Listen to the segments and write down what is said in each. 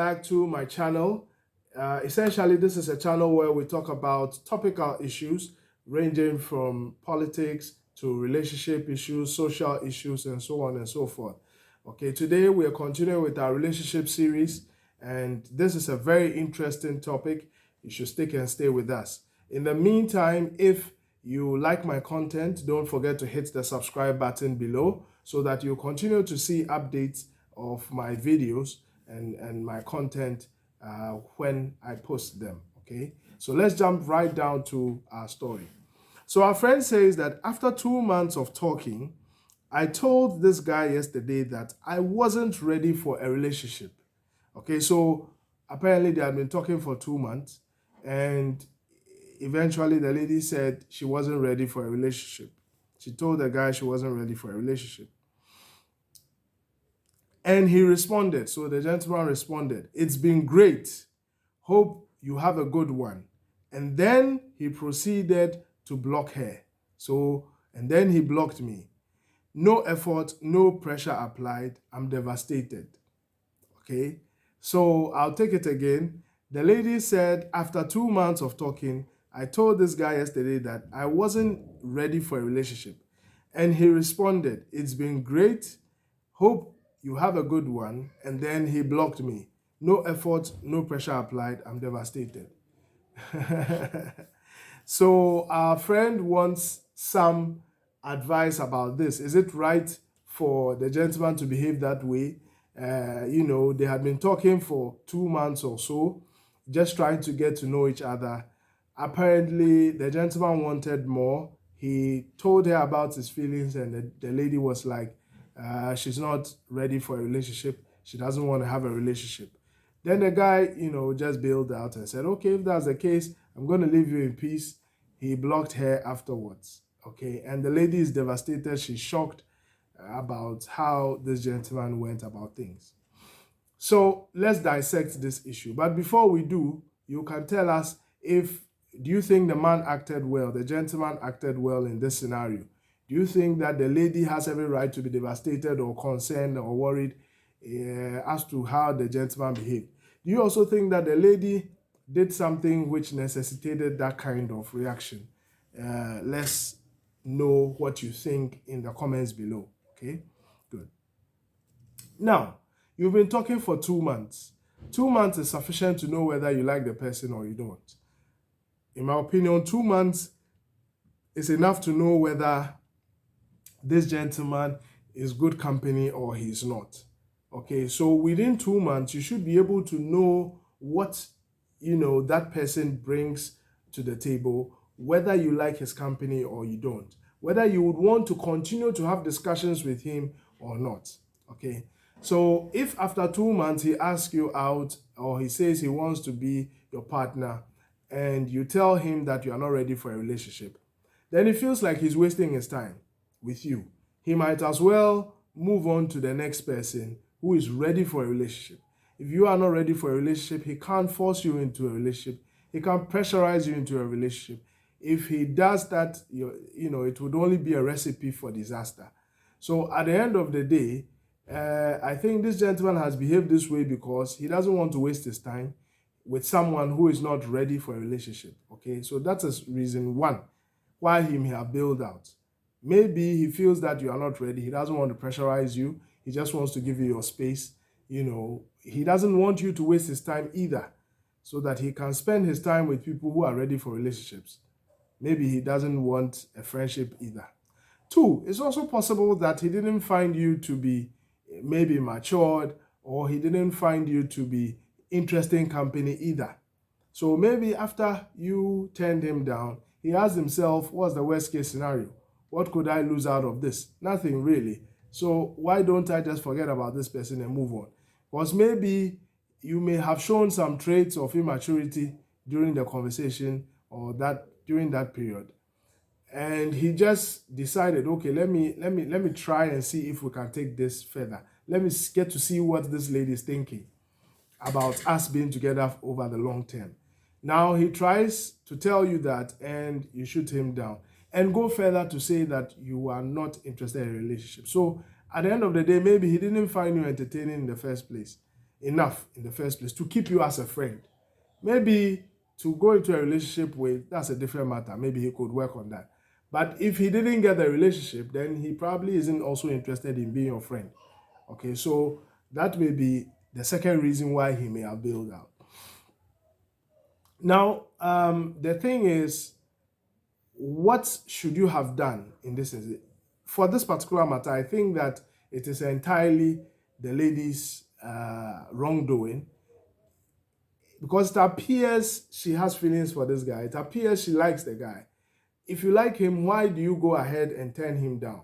back to my channel. Essentially, this is a channel where we talk about topical issues ranging from politics to relationship issues, social issues, and so on and so forth. Okay, today we are continuing with our relationship series, and this is a very interesting topic. You should stick and stay with us. In the meantime, if you like my content, don't forget to hit the subscribe button below so that you continue to see updates of my videos and my content when I post them. Okay, so let's jump right down to our story. So our friend says that after 2 months of talking, I told this guy yesterday that I wasn't ready for a relationship. Okay, so apparently they had been talking for 2 months, and eventually the lady said she wasn't ready for a relationship. She told the guy she wasn't ready for a relationship. And he responded. So the gentleman responded, "It's been great. Hope you have a good one." And then he proceeded to block her. And then he blocked me. No effort, no pressure applied. I'm devastated. Okay, so I'll take it again. The lady said, after 2 months of talking, I told this guy yesterday that I wasn't ready for a relationship. And he responded, "It's been great. Hope you have a good one." And then he blocked me. No effort, no pressure applied. I'm devastated. So our friend wants some advice about this. Is it right for the gentleman to behave that way? They had been talking for 2 months or so, just trying to get to know each other. Apparently, the gentleman wanted more. He told her about his feelings, and the lady was like, she's not ready for a relationship. She doesn't want to have a relationship. Then the guy, just bailed out and said, okay, if that's the case, I'm going to leave you in peace. He blocked her afterwards. Okay, and the lady is devastated. She's shocked about how this gentleman went about things. So let's dissect this issue. But before we do, you can tell us do you think the man acted well, the gentleman acted well in this scenario? Do you think that the lady has every right to be devastated or concerned or worried as to how the gentleman behaved? Do you also think that the lady did something which necessitated that kind of reaction? Let's know what you think in the comments below. Okay, good. Now, you've been talking for 2 months. 2 months is sufficient to know whether you like the person or you don't. In my opinion, 2 months is enough to know whether this gentleman is good company or he's not. Okay, so within 2 months, you should be able to know what, that person brings to the table, whether you like his company or you don't, whether you would want to continue to have discussions with him or not. Okay, so if after 2 months he asks you out or he says he wants to be your partner and you tell him that you are not ready for a relationship, then it feels like he's wasting his time with you. He might as well move on to the next person who is ready for a relationship. If you are not ready for a relationship, he can't force you into a relationship. He can't pressurize you into a relationship. If he does that, it would only be a recipe for disaster. So at the end of the day, I think this gentleman has behaved this way because he doesn't want to waste his time with someone who is not ready for a relationship. Okay, so that's reason one why he may have bailed out. Maybe he feels that you are not ready. He doesn't want to pressurize you. He just wants to give you your space. He doesn't want you to waste his time either, so that he can spend his time with people who are ready for relationships. Maybe he doesn't want a friendship either. Two, it's also possible that he didn't find you to be maybe matured, or he didn't find you to be interesting company either. So maybe after you turned him down, he asked himself, what's the worst case scenario? What could I lose out of this? Nothing really. So why don't I just forget about this person and move on? Because maybe you may have shown some traits of immaturity during the conversation or during that period. And he just decided, okay, let me try and see if we can take this further. Let me get to see what this lady is thinking about us being together over the long term. Now he tries to tell you that, and you shoot him down and go further to say that you are not interested in a relationship. So at the end of the day, maybe he didn't find you entertaining in the first place. enough in the first place to keep you as a friend. Maybe to go into a relationship with, that's a different matter. Maybe he could work on that. But if he didn't get the relationship, then he probably isn't also interested in being your friend. Okay, so that may be the second reason why he may have bailed out. Now, the thing is, what should you have done in this instance? For this particular matter, I think that it is entirely the lady's wrongdoing, because it appears she has feelings for this guy. It appears she likes the guy. If you like him, why do you go ahead and turn him down?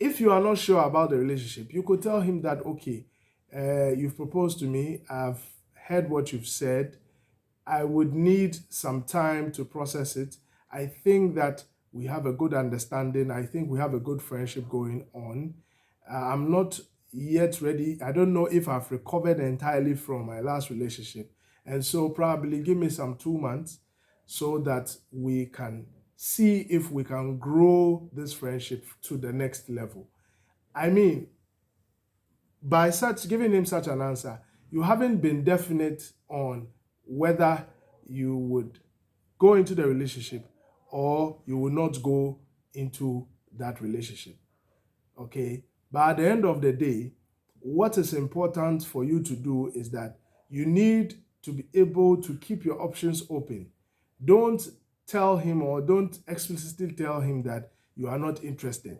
If you are not sure about the relationship, you could tell him that, okay, you've proposed to me, I've heard what you've said, I would need some time to process it. I think that we have a good understanding. I think we have a good friendship going on. I'm not yet ready. I don't know if I've recovered entirely from my last relationship. And so probably give me some 2 months so that we can see if we can grow this friendship to the next level. I mean, by giving him such an answer, you haven't been definite on whether you would go into the relationship or you will not go into that relationship. Okay? But at the end of the day, what is important for you to do is that you need to be able to keep your options open. Don't tell him, or don't explicitly tell him that you are not interested.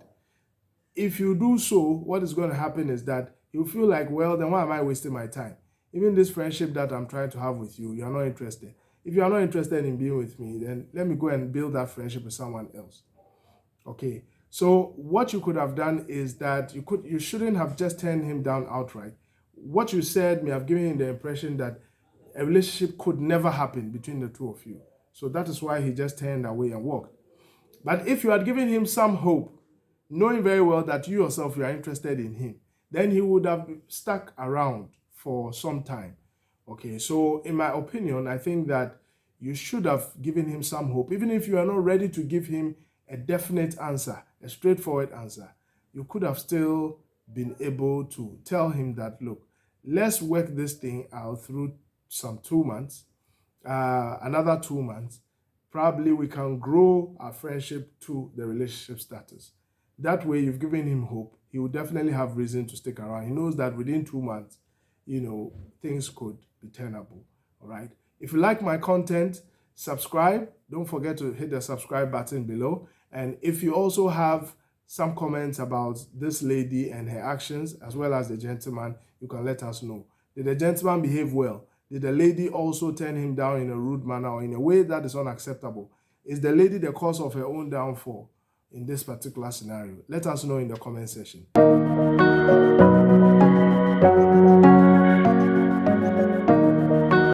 If you do so, what is going to happen is that you feel like, well, then why am I wasting my time? Even this friendship that I'm trying to have with you, you're not interested. If you are not interested in being with me, then let me go and build that friendship with someone else. Okay. So what you could have done is that you shouldn't have just turned him down outright. What you said may have given him the impression that a relationship could never happen between the two of you. So that is why he just turned away and walked. But if you had given him some hope, knowing very well that you yourself, you are interested in him, then he would have stuck around for some time. Okay, so in my opinion, I think that you should have given him some hope. Even if you are not ready to give him a definite answer, a straightforward answer, you could have still been able to tell him that, look, let's work this thing out through some 2 months, another 2 months. Probably we can grow our friendship to the relationship status. That way, you've given him hope. He will definitely have reason to stick around. He knows that within 2 months, things could be tenable. All right. If you like my content, subscribe. Don't forget to hit the subscribe button below. And if you also have some comments about this lady and her actions, as well as the gentleman, you can let us know. Did the gentleman behave well? Did the lady also turn him down in a rude manner or in a way that is unacceptable? Is the lady the cause of her own downfall in this particular scenario? Let us know in the comment section.